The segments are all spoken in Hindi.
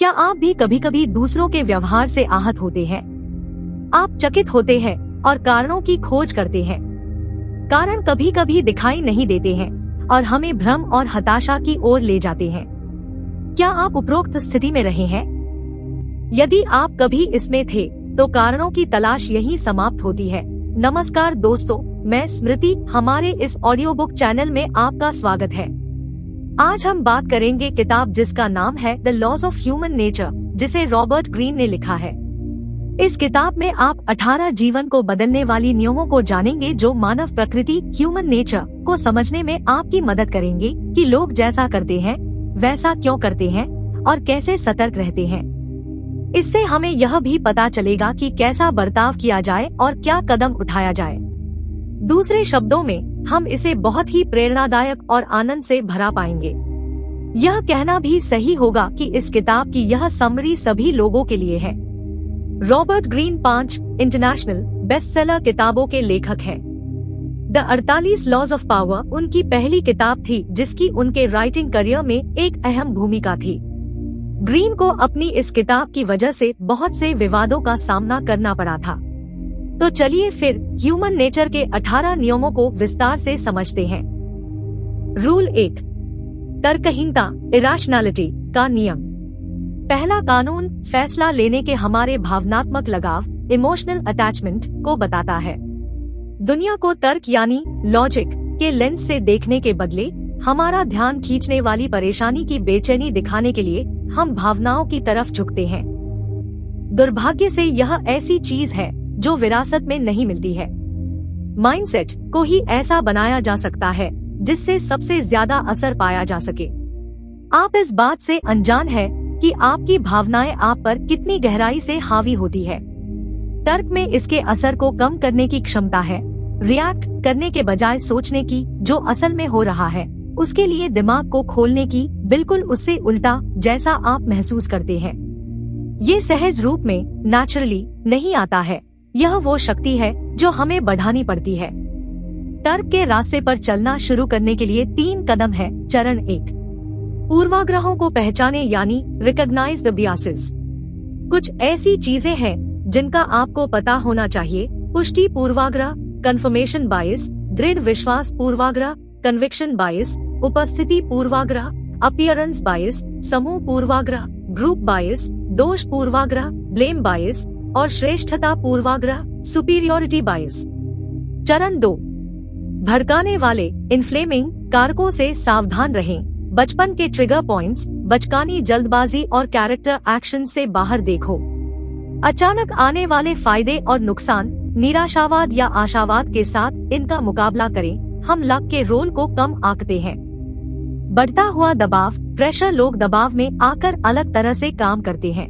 क्या आप भी कभी कभी दूसरों के व्यवहार से आहत होते हैं? आप चकित होते हैं और कारणों की खोज करते हैं। कारण कभी कभी दिखाई नहीं देते हैं और हमें भ्रम और हताशा की ओर ले जाते हैं। क्या आप उपरोक्त स्थिति में रहे हैं? यदि आप कभी इसमें थे, तो कारणों की तलाश यहीं समाप्त होती है। नमस्कार दोस्तों, मैं स्मृति, हमारे इस ऑडियो बुक चैनल में आपका स्वागत है। आज हम बात करेंगे किताब जिसका नाम है the laws of human nature, जिसे रॉबर्ट ग्रीन ने लिखा है। इस किताब में आप 18 जीवन को बदलने वाली नियमों को जानेंगे जो मानव प्रकृति, ह्यूमन नेचर को समझने में आपकी मदद करेंगे कि लोग जैसा करते हैं वैसा क्यों करते हैं और कैसे सतर्क रहते हैं। इससे हमें यह भी पता चलेगा कि कैसा बर्ताव किया जाए और क्या कदम उठाया जाए। दूसरे शब्दों में, हम इसे बहुत ही प्रेरणादायक और आनंद से भरा पाएंगे। यह कहना भी सही होगा कि इस किताब की यह समरी सभी लोगों के लिए है। रॉबर्ट ग्रीन 5 इंटरनेशनल बेस्टसेलर किताबों के लेखक हैं। द 48 लॉज ऑफ पावर उनकी पहली किताब थी जिसकी उनके राइटिंग करियर में एक अहम भूमिका थी। ग्रीन को अपनी इस किताब की वजह से बहुत से विवादों का सामना करना पड़ा था। तो चलिए फिर ह्यूमन नेचर के 18 नियमों को विस्तार से समझते हैं। रूल 1, तर्कहीनता, इरेशनैलिटी का नियम। पहला कानून फैसला लेने के हमारे भावनात्मक लगाव, इमोशनल अटैचमेंट को बताता है। दुनिया को तर्क यानी लॉजिक के लेंस से देखने के बदले हमारा ध्यान खींचने वाली परेशानी की बेचैनी दिखाने के लिए हम भावनाओं की तरफ झुकते हैं। दुर्भाग्य से यह ऐसी चीज है जो विरासत में नहीं मिलती है। माइंडसेट को ही ऐसा बनाया जा सकता है जिससे सबसे ज्यादा असर पाया जा सके। आप इस बात से अनजान हैं कि आपकी भावनाएं आप पर कितनी गहराई से हावी होती है। तर्क में इसके असर को कम करने की क्षमता है, रिएक्ट करने के बजाय सोचने की जो असल में हो रहा है उसके लिए दिमाग को खोलने की, बिल्कुल उससे उल्टा जैसा आप महसूस करते हैं। ये सहज रूप में नेचुरली नहीं आता है। यह वो शक्ति है जो हमें बढ़ानी पड़ती है। तर्क के रास्ते पर चलना शुरू करने के लिए 3 कदम है। चरण 1, पूर्वाग्रहों को पहचाने यानी रिकॉग्नाइज द बायसेस। कुछ ऐसी चीजें हैं जिनका आपको पता होना चाहिए। पुष्टि पूर्वाग्रह, कंफर्मेशन बायस, दृढ़ विश्वास पूर्वाग्रह, कन्विक्शन बायस, उपस्थिति पूर्वाग्रह, अपीयरेंस बायस, समूह पूर्वाग्रह, ग्रुप बायस, दोष पूर्वाग्रह, ब्लेम बायस और श्रेष्ठता पूर्वाग्रह, सुपीरियोरिटी बायस। चरण 2, भड़काने वाले इन्फ्लेमिंग कारकों से सावधान रहें। बचपन के ट्रिगर पॉइंट्स, बचकानी जल्दबाजी और कैरेक्टर एक्शन से बाहर देखो। अचानक आने वाले फायदे और नुकसान, निराशावाद या आशावाद के साथ इनका मुकाबला करें। हम लक के रोल को कम आंकते हैं। बढ़ता हुआ दबाव, प्रेशर, लोग दबाव में आकर अलग तरह से काम करते हैं।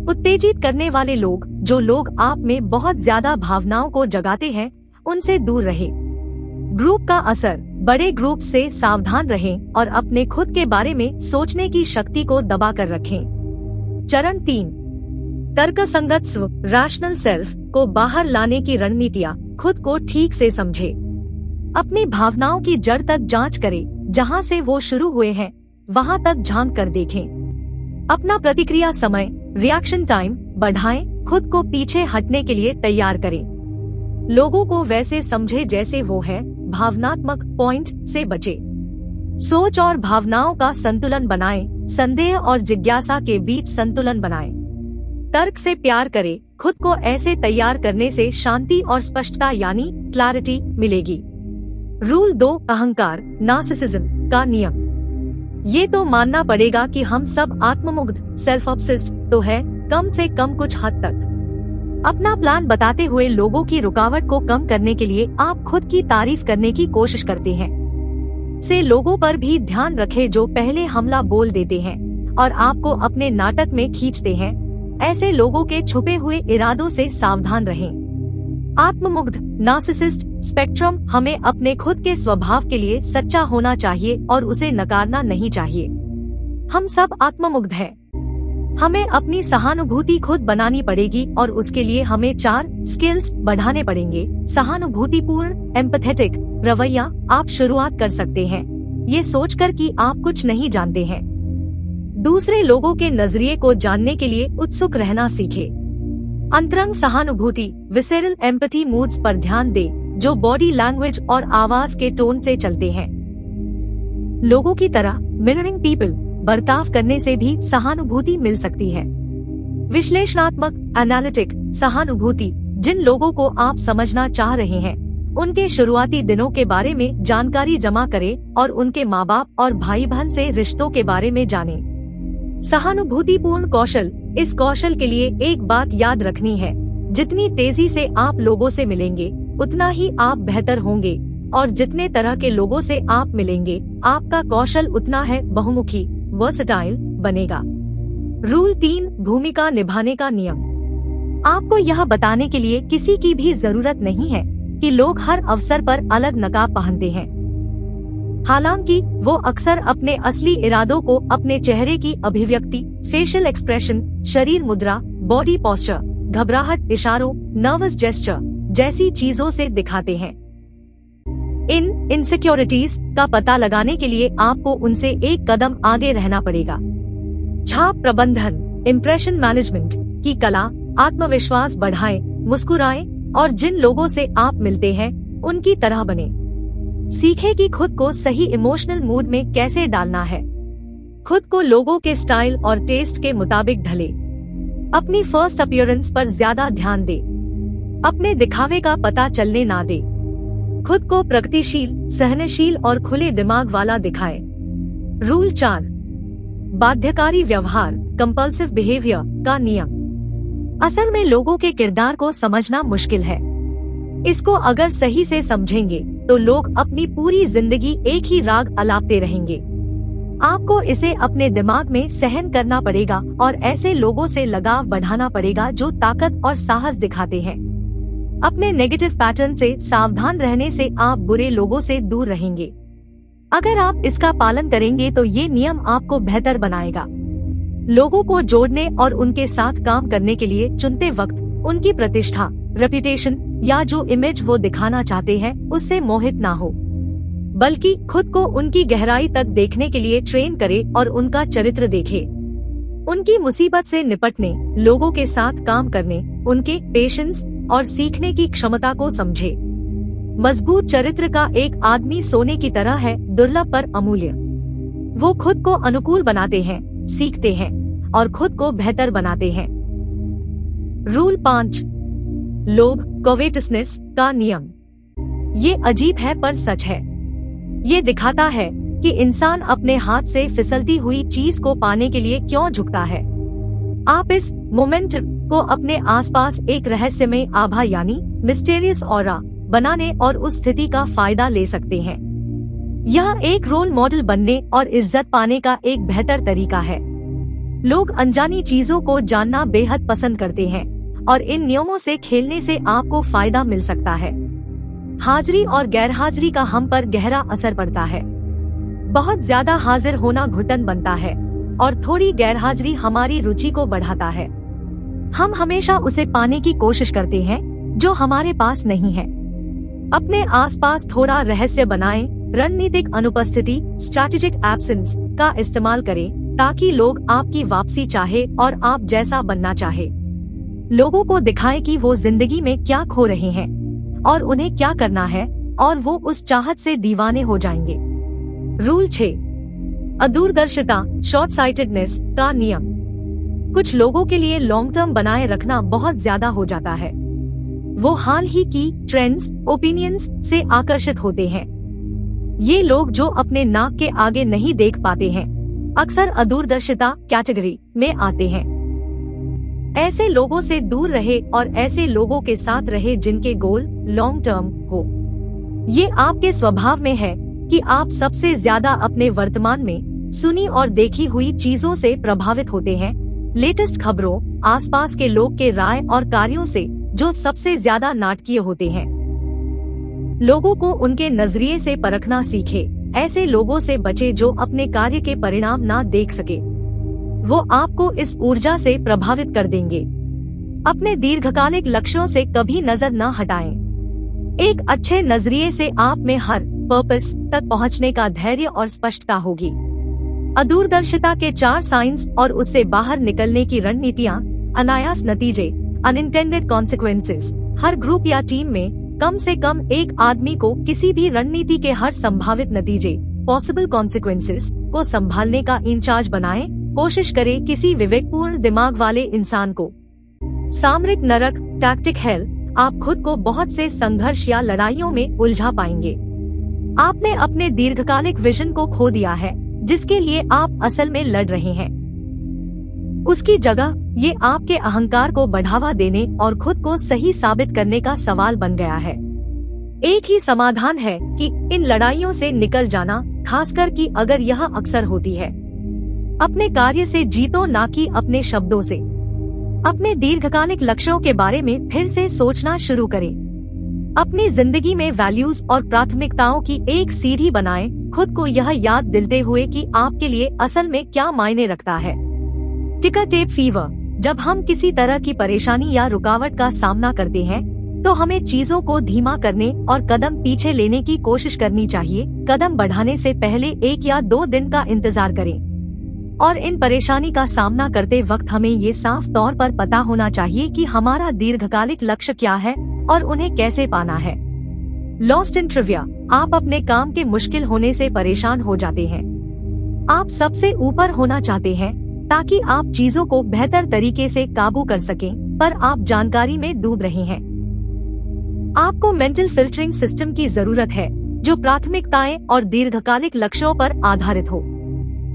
उत्तेजित करने वाले लोग, जो लोग आप में बहुत ज्यादा भावनाओं को जगाते हैं, उनसे दूर रहें। ग्रुप का असर, बड़े ग्रुप से सावधान रहें और अपने खुद के बारे में सोचने की शक्ति को दबा कर रखें। चरण 3, तर्कसंगत स्व, रैशनल सेल्फ को बाहर लाने की रणनीतियाँ। खुद को ठीक से समझे। अपनी भावनाओं की जड़ तक जांच करें। जहां से वो शुरू हुए हैं वहां तक झांक कर देखें। अपना प्रतिक्रिया समय, रिएक्शन टाइम बढ़ाएं। खुद को पीछे हटने के लिए तैयार करें। लोगों को वैसे समझे जैसे वो है। भावनात्मक पॉइंट से बचे। सोच और भावनाओं का संतुलन बनाएं। संदेह और जिज्ञासा के बीच संतुलन बनाएं। तर्क से प्यार करें। खुद को ऐसे तैयार करने से शांति और स्पष्टता यानी क्लैरिटी मिलेगी। रूल 2, अहंकार, नार्सिसिज्म का नियम। ये तो मानना पड़ेगा कि हम सब आत्ममुग्ध, सेल्फ ऑब्सेस्ड तो है, कम से कम कुछ हद तक। अपना प्लान बताते हुए लोगों की रुकावट को कम करने के लिए आप खुद की तारीफ करने की कोशिश करते हैं। से लोगों पर भी ध्यान रखें जो पहले हमला बोल देते हैं और आपको अपने नाटक में खींचते हैं। ऐसे लोगों के छुपे हुए इरादों से सावधान रहें। आत्ममुग्ध, नार्सिसिस्ट स्पेक्ट्रम, हमें अपने खुद के स्वभाव के लिए सच्चा होना चाहिए और उसे नकारना नहीं चाहिए। हम सब आत्ममुग्ध हैं। हमें अपनी सहानुभूति खुद बनानी पड़ेगी और उसके लिए हमें 4 स्किल्स बढ़ाने पड़ेंगे। सहानुभूतिपूर्ण एम्पैथेटिक रवैया। आप शुरुआत कर सकते हैं ये सोचकर कि आप कुछ नहीं जानते हैं। दूसरे लोगों के नजरिए को जानने के लिए उत्सुक रहना सीखे। अंतरंग सहानुभूति विसेरल एम्पैथी मूड्स पर ध्यान दे जो बॉडी लैंग्वेज और आवाज के टोन से चलते हैं। लोगों की तरह मिररिंग पीपल बर्ताव करने से भी सहानुभूति मिल सकती है। विश्लेषणात्मक एनालिटिक सहानुभूति जिन लोगों को आप समझना चाह रहे हैं उनके शुरुआती दिनों के बारे में जानकारी जमा करें और उनके माँ बाप और भाई बहन से रिश्तों के बारे में जानें। सहानुभूतिपूर्ण कौशल इस कौशल के लिए एक बात याद रखनी है, जितनी तेजी से आप लोगों से मिलेंगे उतना ही आप बेहतर होंगे और जितने तरह के लोगों से आप मिलेंगे आपका कौशल उतना है बहुमुखी वर्सटाइल बनेगा। रूल 3 भूमिका निभाने का नियम। आपको यह बताने के लिए किसी की भी जरूरत नहीं है कि लोग हर अवसर पर अलग नकाब पहनते हैं। हालांकि वो अक्सर अपने असली इरादों को अपने चेहरे की अभिव्यक्ति, फेशियल एक्सप्रेशन, शरीर मुद्रा, बॉडी पोस्चर, घबराहट, इशारों, नर्वस जेस्चर जैसी चीजों से दिखाते हैं। इन इनसिक्योरिटीज का पता लगाने के लिए आपको उनसे एक कदम आगे रहना पड़ेगा। छाप प्रबंधन इम्प्रेशन मैनेजमेंट की कला आत्मविश्वास बढ़ाएं, मुस्कुराएं और जिन लोगों से आप मिलते हैं उनकी तरह बने। सीखें कि खुद को सही इमोशनल मूड में कैसे डालना है। खुद को लोगों के स्टाइल और टेस्ट के मुताबिक ढले। अपनी फर्स्ट अपीयरेंस पर ज्यादा ध्यान दे। अपने दिखावे का पता चलने ना दे। खुद को प्रगतिशील, सहनशील और खुले दिमाग वाला दिखाए। रूल 4 बाध्यकारी व्यवहार कंपल्सिव बिहेवियर का नियम। असल में लोगों के किरदार को समझना मुश्किल है। इसको अगर सही से समझेंगे तो लोग अपनी पूरी जिंदगी एक ही राग अलापते रहेंगे। आपको इसे अपने दिमाग में सहन करना पड़ेगा और ऐसे लोगों से लगाव बढ़ाना पड़ेगा जो ताकत और साहस दिखाते हैं। अपने नेगेटिव पैटर्न से सावधान रहने से आप बुरे लोगों से दूर रहेंगे। अगर आप इसका पालन करेंगे तो ये नियम आपको बेहतर बनाएगा। लोगों को जोड़ने और उनके साथ काम करने के लिए चुनते वक्त उनकी प्रतिष्ठा, रेपुटेशन या जो इमेज वो दिखाना चाहते हैं उससे मोहित ना हो, बल्कि खुद को उनकी गहराई तक देखने के लिए ट्रेन करे और उनका चरित्र देखे। उनकी मुसीबत से निपटने, लोगों के साथ काम करने, उनके पेशेंस और सीखने की क्षमता को समझे। मजबूत चरित्र का एक आदमी सोने की तरह है, दुर्लभ पर अमूल्य। वो खुद को अनुकूल बनाते हैं, सीखते हैं और खुद को बेहतर बनाते हैं। रूल 5 लोभ कोवेटसनेस का नियम। ये अजीब है पर सच है। ये दिखाता है कि इंसान अपने हाथ से फिसलती हुई चीज को पाने के लिए क्यों झुकता है। आप इस मोमेंट को अपने आसपास एक रहस्यमय आभा यानी मिस्टीरियस ऑरा बनाने और उस स्थिति का फायदा ले सकते हैं। यह एक रोल मॉडल बनने और इज्जत पाने का एक बेहतर तरीका है। लोग अनजानी चीजों को जानना बेहद पसंद करते हैं और इन नियमों से खेलने से आपको फायदा मिल सकता है। हाजिरी और गैरहाजिरी का हम पर गहरा असर पड़ता है। बहुत ज्यादा हाजिर होना घुटन बनता है और थोड़ी गैरहाजिरी हमारी रुचि को बढ़ाता है। हम हमेशा उसे पाने की कोशिश करते हैं जो हमारे पास नहीं है। अपने आसपास थोड़ा रहस्य बनाएं, रणनीतिक अनुपस्थिति स्ट्रैटेजिक एब्सेंस का इस्तेमाल करें ताकि लोग आपकी वापसी चाहे और आप जैसा बनना चाहे। लोगों को दिखाएं कि वो जिंदगी में क्या खो रहे हैं और उन्हें क्या करना है और वो उस चाहत से दीवाने हो जाएंगे। रूल 6 अदूरदर्शिता शॉर्ट साइटेडनेस का नियम। कुछ लोगों के लिए लॉन्ग टर्म बनाए रखना बहुत ज्यादा हो जाता है। वो हाल ही की ट्रेंड्स, ओपिनियंस से आकर्षित होते हैं। ये लोग जो अपने नाक के आगे नहीं देख पाते हैं अक्सर अदूरदर्शिता कैटेगरी में आते हैं। ऐसे लोगों से दूर रहे और ऐसे लोगों के साथ रहे जिनके गोल लॉन्ग टर्म हो। ये आपके स्वभाव में है कि आप सबसे ज्यादा अपने वर्तमान में सुनी और देखी हुई चीजों से प्रभावित होते हैं, लेटेस्ट खबरों, आसपास के लोग के राय और कार्यों से जो सबसे ज्यादा नाटकीय होते हैं। लोगों को उनके नजरिए से परखना सीखे। ऐसे लोगों से बचे जो अपने कार्य के परिणाम ना देख सके। वो आपको इस ऊर्जा से प्रभावित कर देंगे। अपने दीर्घकालिक लक्ष्यों से कभी नजर न हटाएं। एक अच्छे नजरिए से आप में हर पर्पस तक पहुंचने का धैर्य और स्पष्टता होगी। अदूरदर्शिता के 4 साइंस और उससे बाहर निकलने की रणनीतियाँ, अनायास नतीजे, अनइंटेंडेड कॉन्सिक्वेंसेस। हर ग्रुप या टीम में कम से कम एक आदमी को किसी भी रणनीति के हर संभावित नतीजे, पॉसिबल कॉन्सिक्वेंसेस, को संभालने का इंचार्ज बनाएं। कोशिश करें किसी विवेकपूर्ण दिमाग वाले इंसान को। सामरिक नरक, टैक्टिक हेल। आप खुद को बहुत से संघर्ष या लड़ाइयों में उलझा पाएंगे। आपने अपने दीर्घकालिक विजन को खो दिया है, जिसके लिए आप असल में लड़ रहे हैं। उसकी जगह ये आपके अहंकार को बढ़ावा देने और खुद को सही साबित करने का सवाल बन गया है। एक ही समाधान है कि इन लड़ाइयों से निकल जाना, खासकर कि अगर यह अक्सर होती है। अपने कार्य से जीतो, ना कि अपने शब्दों से। अपने दीर्घकालिक लक्ष्यों के बारे में फिर से सोचना शुरू करें। अपनी जिंदगी में वैल्यूज और प्राथमिकताओं की एक सीढ़ी बनाएं, खुद को यह याद दिलाते हुए कि आपके लिए असल में क्या मायने रखता है। टिकर टेप फीवर। जब हम किसी तरह की परेशानी या रुकावट का सामना करते हैं, तो हमें चीजों को धीमा करने और कदम पीछे लेने की कोशिश करनी चाहिए। कदम बढ़ाने से पहले 1 या 2 दिन का इंतजार करें। और इन परेशानी का सामना करते वक्त हमें ये साफ तौर पर पता होना चाहिए कि हमारा दीर्घकालिक लक्ष्य क्या है और उन्हें कैसे पाना है। Lost in trivia. आप अपने काम के मुश्किल होने से परेशान हो जाते हैं। आप सबसे ऊपर होना चाहते हैं ताकि आप चीजों को बेहतर तरीके से काबू कर सकें, पर आप जानकारी में डूब रहे हैं। आपको मेंटल फिल्टरिंग सिस्टम की जरूरत है जो प्राथमिकताएं और दीर्घकालिक लक्ष्यों पर आधारित हो।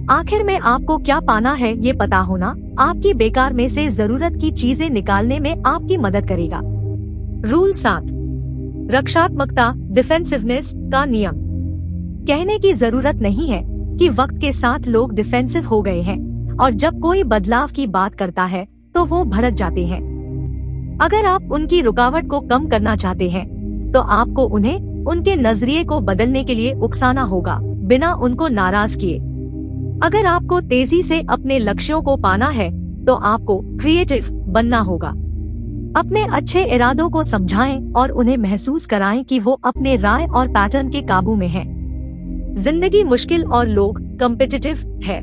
आखिर में आपको क्या पाना है, ये पता होना आपकी बेकार में से जरूरत की चीजें निकालने में आपकी मदद करेगा। रूल 7, रक्षात्मकता, डिफेंसिवनेस का नियम। कहने की जरूरत नहीं है कि वक्त के साथ लोग डिफेंसिव हो गए हैं, और जब कोई बदलाव की बात करता है तो वो भड़क जाते हैं। अगर आप उनकी रुकावट को कम करना चाहते हैं, तो आपको उन्हें उनके नजरिए को बदलने के लिए उकसाना होगा, बिना उनको नाराज किए। अगर आपको तेजी से अपने लक्ष्यों को पाना है, तो आपको क्रिएटिव बनना होगा। अपने अच्छे इरादों को समझाएं और उन्हें महसूस कराएं कि वो अपने राय और पैटर्न के काबू में हैं। जिंदगी मुश्किल और लोग कॉम्पिटिटिव है।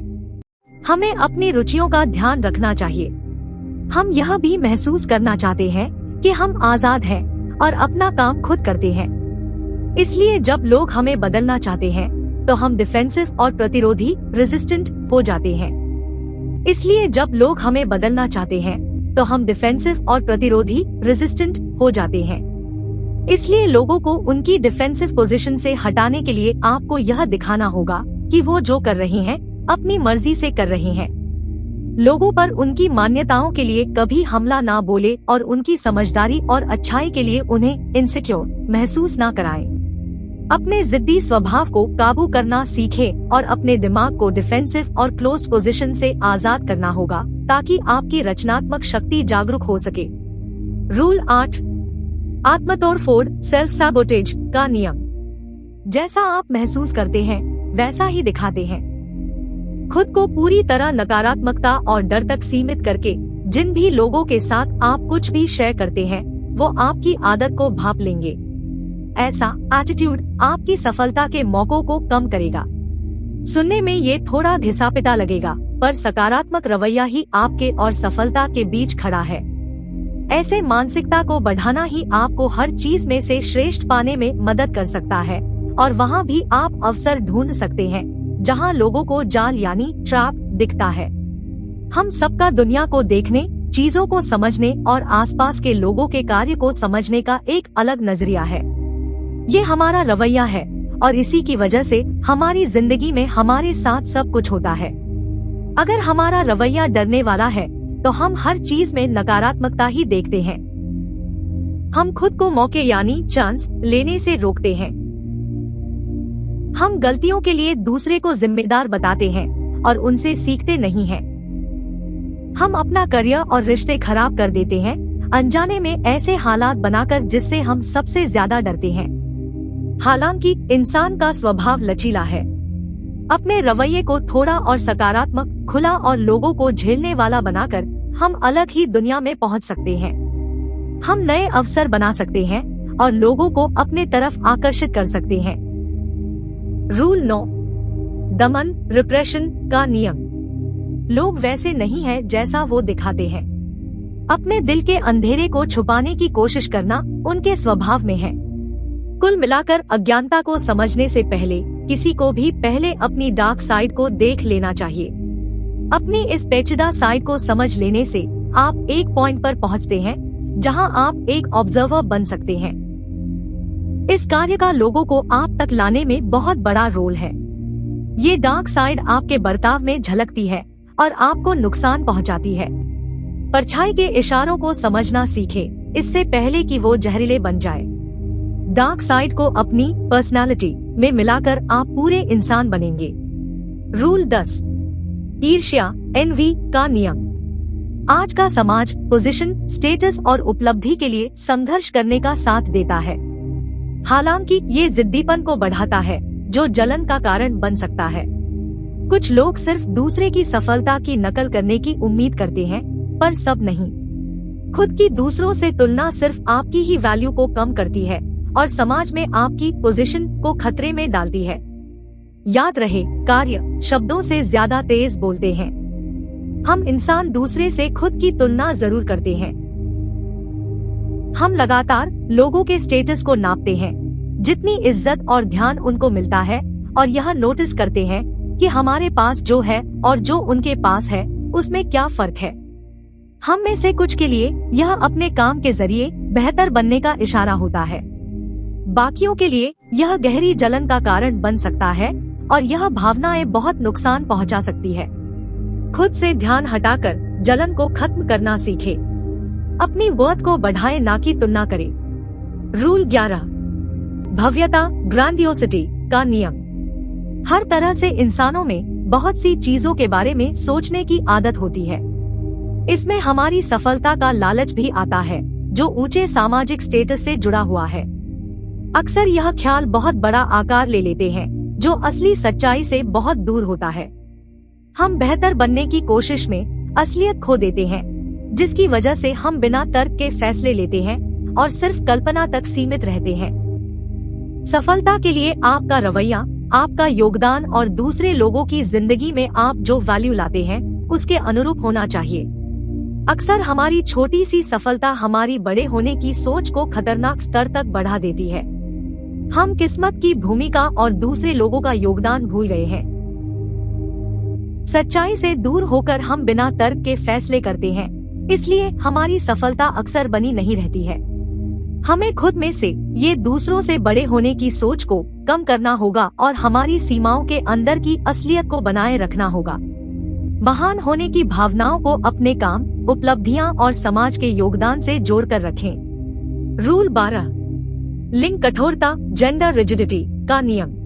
हमें अपनी रुचियों का ध्यान रखना चाहिए। हम यह भी महसूस करना चाहते हैं कि हम आजाद हैं और अपना काम खुद करते हैं। इसलिए जब लोग हमें बदलना चाहते हैं, तो हम डिफेंसिव और प्रतिरोधी, रेजिस्टेंट हो जाते हैं। इसलिए जब लोग हमें बदलना चाहते हैं, तो हम डिफेंसिव और प्रतिरोधी, रेजिस्टेंट हो जाते हैं। इसलिए लोगों को उनकी डिफेंसिव पोजीशन से हटाने के लिए आपको यह दिखाना होगा कि वो जो कर रहे हैं अपनी मर्जी से कर रहे हैं। लोगों पर उनकी मान्यताओं के लिए कभी हमला ना बोले और उनकी समझदारी और अच्छाई के लिए उन्हें इनसिक्योर महसूस ना कराएं। अपने जिद्दी स्वभाव को काबू करना सीखें और अपने दिमाग को डिफेंसिव और क्लोज्ड पोजीशन से आजाद करना होगा, ताकि आपकी रचनात्मक शक्ति जागरूक हो सके। रूल 8, आत्मतोड़फोड़, सेल्फ सैबोटेज का नियम। जैसा आप महसूस करते हैं वैसा ही दिखाते हैं। खुद को पूरी तरह नकारात्मकता और डर तक सीमित करके जिन भी लोगों के साथ आप कुछ भी शेयर करते हैं, वो आपकी आदत को भांप लेंगे। ऐसा एटीट्यूड आपकी सफलता के मौकों को कम करेगा। सुनने में ये थोड़ा घिसा-पिटा लगेगा, पर सकारात्मक रवैया ही आपके और सफलता के बीच खड़ा है। ऐसे मानसिकता को बढ़ाना ही आपको हर चीज में से श्रेष्ठ पाने में मदद कर सकता है, और वहाँ भी आप अवसर ढूंढ सकते हैं जहाँ लोगों को जाल यानी ट्रैप दिखता है। हम सबका दुनिया को देखने, चीजों को समझने और आसपास के लोगों के कार्य को समझने का एक अलग नजरिया है। ये हमारा रवैया है और इसी की वजह से हमारी जिंदगी में हमारे साथ सब कुछ होता है। अगर हमारा रवैया डरने वाला है, तो हम हर चीज में नकारात्मकता ही देखते हैं। हम खुद को मौके यानी चांस लेने से रोकते हैं। हम गलतियों के लिए दूसरे को जिम्मेदार बताते हैं और उनसे सीखते नहीं हैं। हम अपना करियर और रिश्ते खराब कर देते हैं, अनजाने में ऐसे हालात बनाकर जिससे हम सबसे ज्यादा डरते हैं। हालांकि इंसान का स्वभाव लचीला है। अपने रवैये को थोड़ा और सकारात्मक, खुला और लोगों को झेलने वाला बनाकर हम अलग ही दुनिया में पहुंच सकते हैं। हम नए अवसर बना सकते हैं और लोगों को अपने तरफ आकर्षित कर सकते हैं। रूल 9, दमन, रिप्रेशन का नियम। लोग वैसे नहीं है जैसा वो दिखाते हैं। अपने दिल के अंधेरे को छुपाने की कोशिश करना उनके स्वभाव में है। कुल मिलाकर अज्ञानता को समझने से पहले किसी को भी पहले अपनी डार्क साइड को देख लेना चाहिए। अपनी इस पेचीदा साइड को समझ लेने से आप एक पॉइंट पर पहुंचते हैं जहां आप एक ऑब्जर्वर बन सकते हैं। इस कार्य का लोगों को आप तक लाने में बहुत बड़ा रोल है। ये डार्क साइड आपके बर्ताव में झलकती है और आपको नुकसान पहुंचाती है। परछाई के इशारों को समझना सीखें इससे पहले कि वो जहरीले बन जाए। डार्क साइड को अपनी पर्सनालिटी में मिलाकर आप पूरे इंसान बनेंगे। रूल 10, ईर्ष्या, एनवी का नियम। आज का समाज पोजीशन, स्टेटस और उपलब्धि के लिए संघर्ष करने का साथ देता है। हालांकि ये जिद्दीपन को बढ़ाता है जो जलन का कारण बन सकता है। कुछ लोग सिर्फ दूसरे की सफलता की नकल करने की उम्मीद करते हैं, पर सब नहीं। खुद की दूसरों से तुलना सिर्फ आपकी ही वैल्यू को कम करती है और समाज में आपकी पोजीशन को खतरे में डालती है। याद रहे, कार्य शब्दों से ज्यादा तेज बोलते हैं। हम इंसान दूसरे से खुद की तुलना जरूर करते हैं। हम लगातार लोगों के स्टेटस को नापते हैं, जितनी इज्जत और ध्यान उनको मिलता है, और यह नोटिस करते हैं कि हमारे पास जो है और जो उनके पास है उसमें क्या फर्क है। हम में से कुछ के लिए यह अपने काम के जरिए बेहतर बनने का इशारा होता है। बाकियों के लिए यह गहरी जलन का कारण बन सकता है और यह भावनाएं बहुत नुकसान पहुंचा सकती है। खुद से ध्यान हटाकर जलन को खत्म करना सीखें। अपनी वर्थ को बढ़ाएं, ना कि तुलना करें। रूल 11, भव्यता, ग्रैंडियोसिटी का नियम। हर तरह से इंसानों में बहुत सी चीजों के बारे में सोचने की आदत होती है। इसमें हमारी सफलता का लालच भी आता है जो ऊंचे सामाजिक स्टेटस से जुड़ा हुआ है। अक्सर यह ख्याल बहुत बड़ा आकार ले लेते हैं जो असली सच्चाई से बहुत दूर होता है। हम बेहतर बनने की कोशिश में असलियत खो देते हैं, जिसकी वजह से हम बिना तर्क के फैसले लेते हैं और सिर्फ कल्पना तक सीमित रहते हैं। सफलता के लिए आपका रवैया, आपका योगदान और दूसरे लोगों की जिंदगी में आप जो वैल्यू लाते हैं उसके अनुरूप होना चाहिए। अक्सर हमारी छोटी सी सफलता हमारी बड़े होने की सोच को खतरनाक स्तर तक बढ़ा देती है। हम किस्मत की भूमिका और दूसरे लोगों का योगदान भूल गए हैं। सच्चाई से दूर होकर हम बिना तर्क के फैसले करते हैं, इसलिए हमारी सफलता अक्सर बनी नहीं रहती है। हमें खुद में से ये दूसरों से बड़े होने की सोच को कम करना होगा और हमारी सीमाओं के अंदर की असलियत को बनाए रखना होगा। महान होने की भावनाओं को अपने काम, उपलब्धियां और समाज के योगदान से जोड़कर रखें। रूल 12, लिंग कठोरता, जेंडर रिजिडिटी का नियम।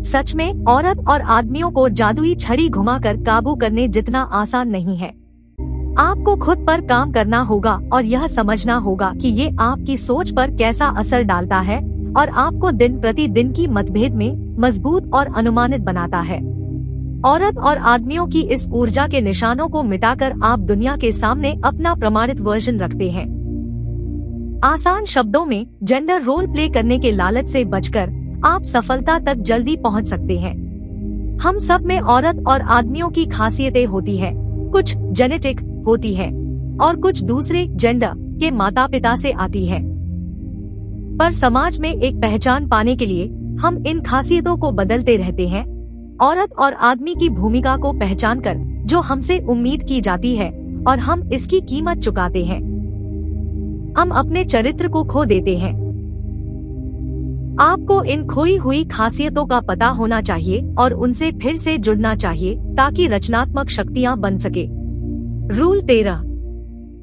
सच में औरत और आदमियों को जादुई छड़ी घुमाकर काबू करने जितना आसान नहीं है। आपको खुद पर काम करना होगा और यह समझना होगा कि ये आपकी सोच पर कैसा असर डालता है और आपको दिन प्रतिदिन की मतभेद में मजबूत और अनुमानित बनाता है। औरत और आदमियों की इस ऊर्जा के निशानों को मिटाकर आप दुनिया के सामने अपना प्रमाणित वर्जन रखते हैं। आसान शब्दों में, जेंडर रोल प्ले करने के लालच से बचकर आप सफलता तक जल्दी पहुंच सकते हैं। हम सब में औरत और आदमियों की खासियतें होती है, कुछ जेनेटिक होती है और कुछ दूसरे जेंडर के माता पिता से आती है। पर समाज में एक पहचान पाने के लिए हम इन खासियतों को बदलते रहते हैं। औरत और आदमी की भूमिका को पहचान कर जो हमसे उम्मीद की जाती है और हम इसकी कीमत चुकाते हैं, हम अपने चरित्र को खो देते हैं। आपको इन खोई हुई खासियतों का पता होना चाहिए और उनसे फिर से जुड़ना चाहिए ताकि रचनात्मक शक्तियां बन सके। रूल 13,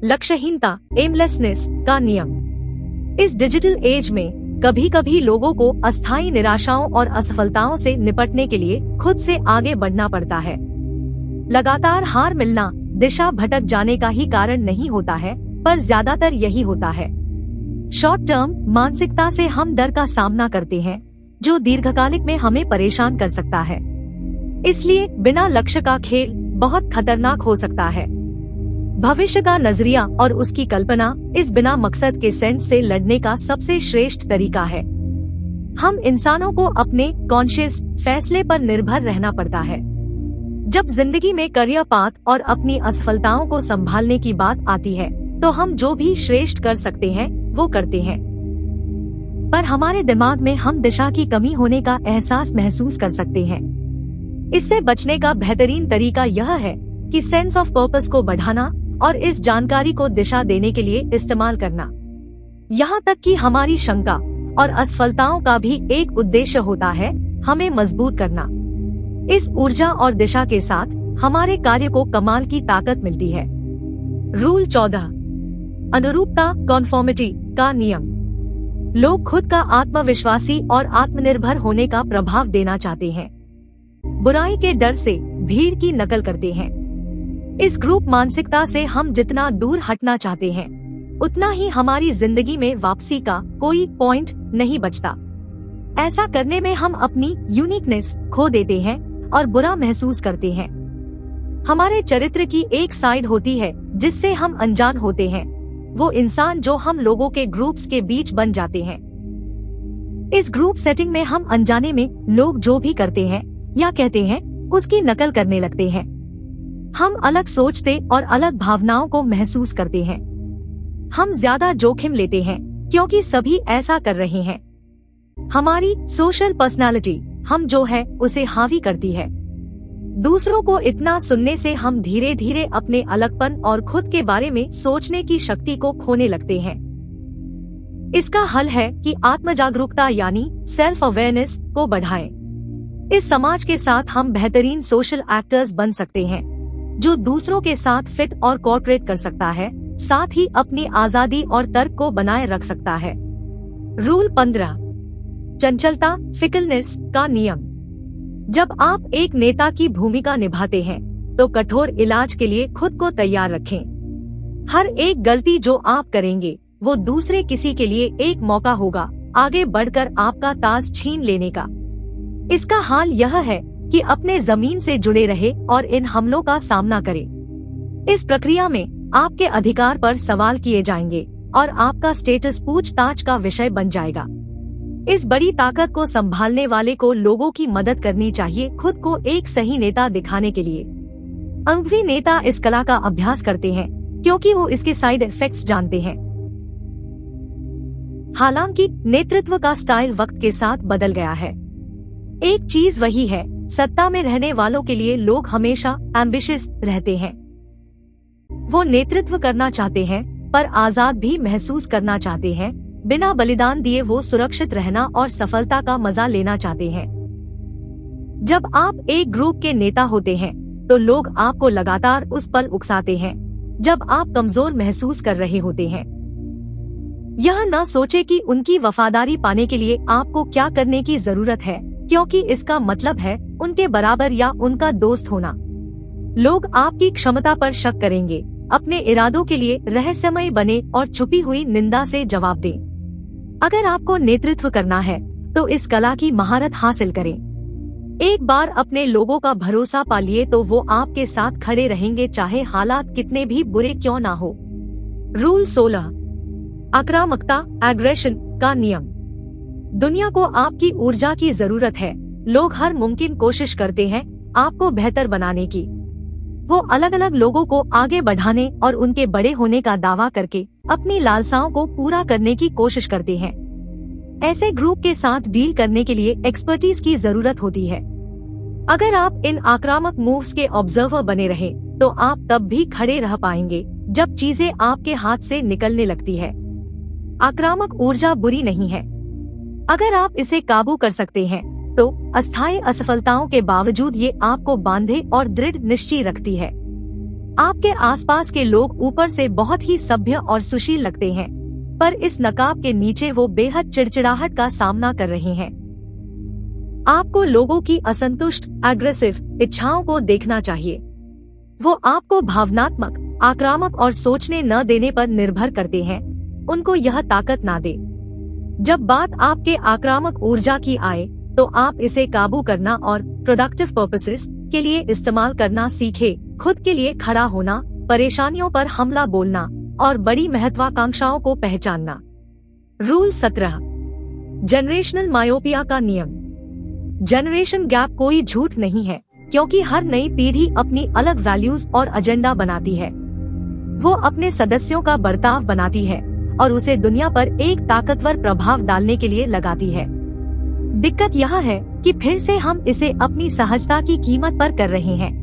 लक्ष्यहीनता, एमलेसनेस का नियम। इस डिजिटल एज में कभी कभी लोगों को अस्थायी निराशाओं और असफलताओं से निपटने के लिए खुद से आगे बढ़ना पड़ता है। लगातार हार मिलना दिशा भटक जाने का ही कारण नहीं होता है, पर ज्यादातर यही होता है। शॉर्ट टर्म मानसिकता से हम डर का सामना करते हैं जो दीर्घकालिक में हमें परेशान कर सकता है। इसलिए बिना लक्ष्य का खेल बहुत खतरनाक हो सकता है। भविष्य का नजरिया और उसकी कल्पना इस बिना मकसद के सेंस से लड़ने का सबसे श्रेष्ठ तरीका है। हम इंसानों को अपने कॉन्शियस फैसले पर निर्भर रहना पड़ता है। जब जिंदगी में करियर पाथ और अपनी असफलताओं को संभालने की बात आती है तो हम जो भी श्रेष्ठ कर सकते हैं वो करते हैं, पर हमारे दिमाग में हम दिशा की कमी होने का एहसास महसूस कर सकते हैं। इससे बचने का बेहतरीन तरीका यह है कि सेंस ऑफ पर्पस को बढ़ाना और इस जानकारी को दिशा देने के लिए इस्तेमाल करना। यहाँ तक कि हमारी शंका और असफलताओं का भी एक उद्देश्य होता है, हमें मजबूत करना। इस ऊर्जा और दिशा के साथ हमारे कार्य को कमाल की ताकत मिलती है। रूल 14, अनुरूपता कॉन्फॉर्मिटी का नियम। लोग खुद का आत्मविश्वासी और आत्मनिर्भर होने का प्रभाव देना चाहते हैं। बुराई के डर से भीड़ की नकल करते हैं। इस ग्रुप मानसिकता से हम जितना दूर हटना चाहते हैं उतना ही हमारी जिंदगी में वापसी का कोई पॉइंट नहीं बचता। ऐसा करने में हम अपनी यूनिकनेस खो देते हैं और बुरा महसूस करते हैं। हमारे चरित्र की एक साइड होती है जिससे हम अनजान होते हैं, वो इंसान जो हम लोगों के ग्रुप्स के बीच बन जाते हैं। इस ग्रुप सेटिंग में हम अनजाने में लोग जो भी करते हैं या कहते हैं उसकी नकल करने लगते हैं। हम अलग सोचते और अलग भावनाओं को महसूस करते हैं। हम ज्यादा जोखिम लेते हैं क्योंकि सभी ऐसा कर रहे हैं। हमारी सोशल पर्सनालिटी हम जो है उसे हावी करती है। दूसरों को इतना सुनने से हम धीरे धीरे अपने अलगपन और खुद के बारे में सोचने की शक्ति को खोने लगते हैं। इसका हल है कि आत्मजागरूकता यानी सेल्फ अवेयरनेस को बढ़ाएं। इस समाज के साथ हम बेहतरीन सोशल एक्टर्स बन सकते हैं जो दूसरों के साथ फिट और कोऑपरेट कर सकता है, साथ ही अपनी आजादी और तर्क को बनाए रख सकता है। रूल 15, चंचलता फिकलनेस का नियम। जब आप एक नेता की भूमिका निभाते हैं तो कठोर इलाज के लिए खुद को तैयार रखें। हर एक गलती जो आप करेंगे वो दूसरे किसी के लिए एक मौका होगा आगे बढ़कर आपका ताज छीन लेने का। इसका हाल यह है कि अपने जमीन से जुड़े रहे और इन हमलों का सामना करें। इस प्रक्रिया में आपके अधिकार पर सवाल किए जाएंगे और आपका स्टेटस पूछताछ का विषय बन जाएगा। इस बड़ी ताकत को संभालने वाले को लोगों की मदद करनी चाहिए खुद को एक सही नेता दिखाने के लिए। अनुभवी नेता इस कला का अभ्यास करते हैं क्योंकि वो इसके साइड इफेक्ट्स जानते हैं। हालांकि नेतृत्व का स्टाइल वक्त के साथ बदल गया है। एक चीज वही है, सत्ता में रहने वालों के लिए लोग हमेशा एम्बिशियस रहते हैं। वो नेतृत्व करना चाहते हैं पर आजाद भी महसूस करना चाहते हैं। बिना बलिदान दिए वो सुरक्षित रहना और सफलता का मजा लेना चाहते हैं। जब आप एक ग्रुप के नेता होते हैं तो लोग आपको लगातार उस पल उकसाते हैं जब आप कमजोर महसूस कर रहे होते हैं। यह न सोचे कि उनकी वफादारी पाने के लिए आपको क्या करने की जरूरत है, क्योंकि इसका मतलब है उनके बराबर या उनका दोस्त होना। लोग आपकी क्षमता पर शक करेंगे। अपने इरादों के लिए रहस्यमय बने और छुपी हुई निंदा से जवाब दें। अगर आपको नेतृत्व करना है तो इस कला की महारत हासिल करें। एक बार अपने लोगों का भरोसा पा लिए तो वो आपके साथ खड़े रहेंगे चाहे हालात कितने भी बुरे क्यों ना हो। रूल 16, आक्रामकता एग्रेशन का नियम। दुनिया को आपकी ऊर्जा की जरूरत है। लोग हर मुमकिन कोशिश करते हैं आपको बेहतर बनाने की। वो अलग अलग लोगों को आगे बढ़ाने और उनके बड़े होने का दावा करके अपनी लालसाओं को पूरा करने की कोशिश करते हैं। ऐसे ग्रुप के साथ डील करने के लिए एक्सपर्टीज की जरूरत होती है। अगर आप इन आक्रामक मूव्स के ऑब्जर्वर बने रहे तो आप तब भी खड़े रह पाएंगे जब चीजें आपके हाथ से निकलने लगती है। आक्रामक ऊर्जा बुरी नहीं है अगर आप इसे काबू कर सकते हैं तो अस्थायी असफलताओं के बावजूद ये आपको बांधे और दृढ़ निश्चय रखती है। आपके आसपास के लोग ऊपर से बहुत ही सभ्य और सुशील लगते हैं, पर इस नकाब के नीचे वो बेहद चिड़चिड़ाहट का सामना कर रहे हैं। आपको लोगों की असंतुष्ट एग्रेसिव इच्छाओं को देखना चाहिए। वो आपको भावनात्मक, आक्रामक और सोचने न देने पर निर्भर करते हैं। उनको यह ताकत ना दे। जब बात आपके आक्रामक ऊर्जा की आए तो आप इसे काबू करना और प्रोडक्टिव पर्पसेस के लिए इस्तेमाल करना सीखे। खुद के लिए खड़ा होना, परेशानियों पर हमला बोलना और बड़ी महत्वाकांक्षाओं को पहचानना। रूल 17, जनरेशनल मायोपिया का नियम। जनरेशन गैप कोई झूठ नहीं है, क्योंकि हर नई पीढ़ी अपनी अलग वैल्यूज और एजेंडा बनाती है। वो अपने सदस्यों का बर्ताव बनाती है और उसे दुनिया पर एक ताकतवर प्रभाव डालने के लिए लगाती है। दिक्कत यह है कि फिर से हम इसे अपनी सहजता की कीमत पर कर रहे हैं।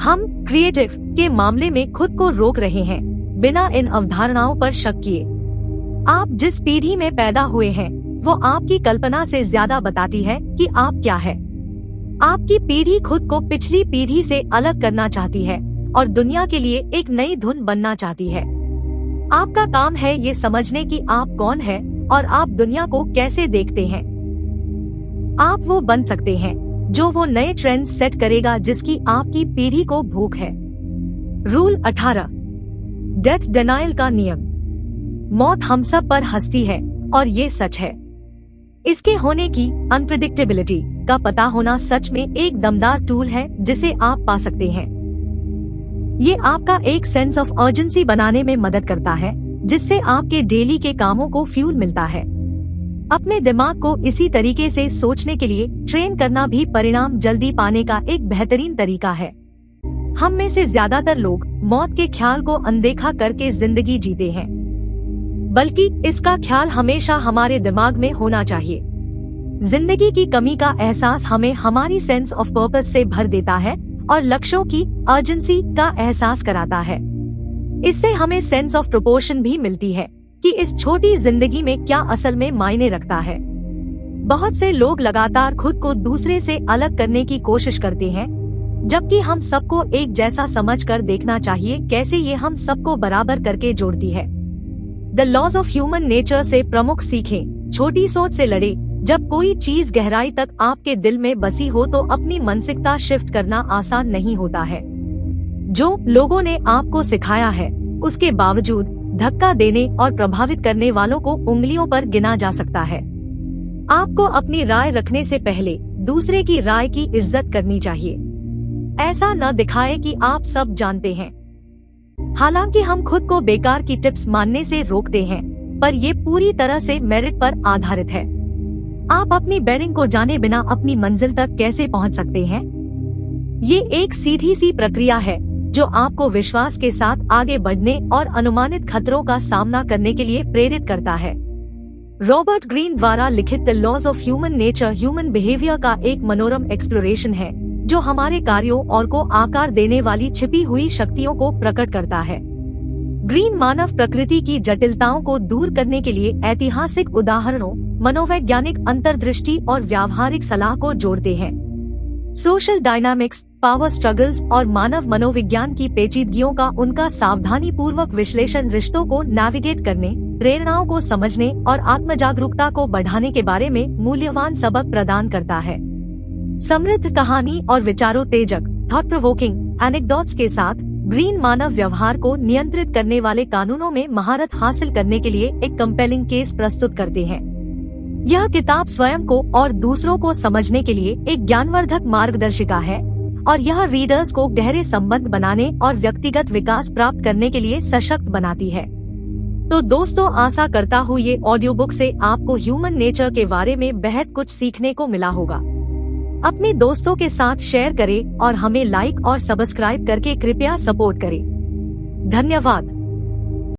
हम क्रिएटिव के मामले में खुद को रोक रहे हैं, बिना इन अवधारणाओं पर शक किए। आप जिस पीढ़ी में पैदा हुए हैं, वो आपकी कल्पना से ज्यादा बताती है कि आप क्या है। आपकी पीढ़ी खुद को पिछली पीढ़ी से अलग करना चाहती है और दुनिया के लिए एक नई धुन बनना चाहती है। आपका काम है ये समझने कि आप कौन है और आप दुनिया को कैसे देखते हैं। आप वो बन सकते हैं जो वो नए ट्रेंड्स सेट करेगा जिसकी आपकी पीढ़ी को भूख है। रूल 18, डेथ डिनायल का नियम। मौत हम सब पर हंसती है और ये सच है। इसके होने की अनप्रेडिक्टेबिलिटी का पता होना सच में एक दमदार टूल है जिसे आप पा सकते हैं। ये आपका एक सेंस ऑफ अर्जेंसी बनाने में मदद करता है, जिससे आपके डेली के कामों को फ्यूल मिलता है। अपने दिमाग को इसी तरीके से सोचने के लिए ट्रेन करना भी परिणाम जल्दी पाने का एक बेहतरीन तरीका है। हम में से ज्यादातर लोग मौत के ख्याल को अनदेखा करके जिंदगी जीते हैं, बल्कि इसका ख्याल हमेशा हमारे दिमाग में होना चाहिए। जिंदगी की कमी का एहसास हमें हमारी सेंस ऑफ पर्पस से भर देता है और लक्ष्यों की अर्जेंसी का एहसास कराता है। इससे हमें सेंस ऑफ प्रोपोर्शन भी मिलती है कि इस छोटी जिंदगी में क्या असल में मायने रखता है। बहुत से लोग लगातार खुद को दूसरे से अलग करने की कोशिश करते हैं, जबकि हम सबको एक जैसा समझकर देखना चाहिए। कैसे ये हम सबको बराबर करके जोड़ती है। The laws of human nature से प्रमुख सीखें। छोटी सोच से लड़े। जब कोई चीज गहराई तक आपके दिल में बसी हो तो अपनी मानसिकता शिफ्ट करना आसान नहीं होता है। जो लोगों ने आपको सिखाया है, उसके बावजूद धक्का देने और प्रभावित करने वालों को उंगलियों पर गिना जा सकता है। आपको अपनी राय रखने से पहले दूसरे की राय की इज्जत करनी चाहिए। ऐसा न दिखाए कि आप सब जानते हैं। हालांकि हम खुद को बेकार की टिप्स मानने से रोकते हैं, पर ये पूरी तरह से मेरिट पर आधारित है। आप अपनी बेरिंग को जाने बिना अपनी मंजिल तक कैसे पहुंच सकते हैं? ये एक सीधी सी प्रक्रिया है जो आपको विश्वास के साथ आगे बढ़ने और अनुमानित खतरों का सामना करने के लिए प्रेरित करता है। रॉबर्ट ग्रीन द्वारा लिखित the laws of human nature human behaviour का एक मनोरम एक्सप्लोरेशन है, जो हमारे कार्यों और को आकार देने वाली छिपी हुई शक्तियों को प्रकट करता है। ग्रीन मानव प्रकृति की जटिलताओं को दूर करने के लिए ऐतिहासिक उदाहरणों, मनोवैज्ञानिक अंतर्दृष्टि और व्यावहारिक सलाह को जोड़ते हैं। सोशल डायनामिक्स, पावर स्ट्रगल्स और मानव मनोविज्ञान की पेचीदगियों का उनका सावधानी पूर्वक विश्लेषण रिश्तों को नेविगेट करने, प्रेरणाओं को समझने और आत्मजागरूकता को बढ़ाने के बारे में मूल्यवान सबक प्रदान करता है। समृद्ध कहानी और विचारोत्तेजक थॉट प्रोवोकिंग एनेक्डोट्स के साथ ग्रीन मानव व्यवहार को नियंत्रित करने वाले कानूनों में महारत हासिल करने के लिए एक कंपेलिंग केस प्रस्तुत करते हैं। यह किताब स्वयं को और दूसरों को समझने के लिए एक ज्ञानवर्धक मार्गदर्शिका है और यह रीडर्स को गहरे संबंध बनाने और व्यक्तिगत विकास प्राप्त करने के लिए सशक्त बनाती है। तो दोस्तों, आशा करता हूँ ये ऑडियो बुक से आपको ह्यूमन नेचर के बारे में बेहद कुछ सीखने को मिला होगा। अपने दोस्तों के साथ शेयर करें और हमें लाइक और सब्सक्राइब करके कृपया सपोर्ट करें। धन्यवाद।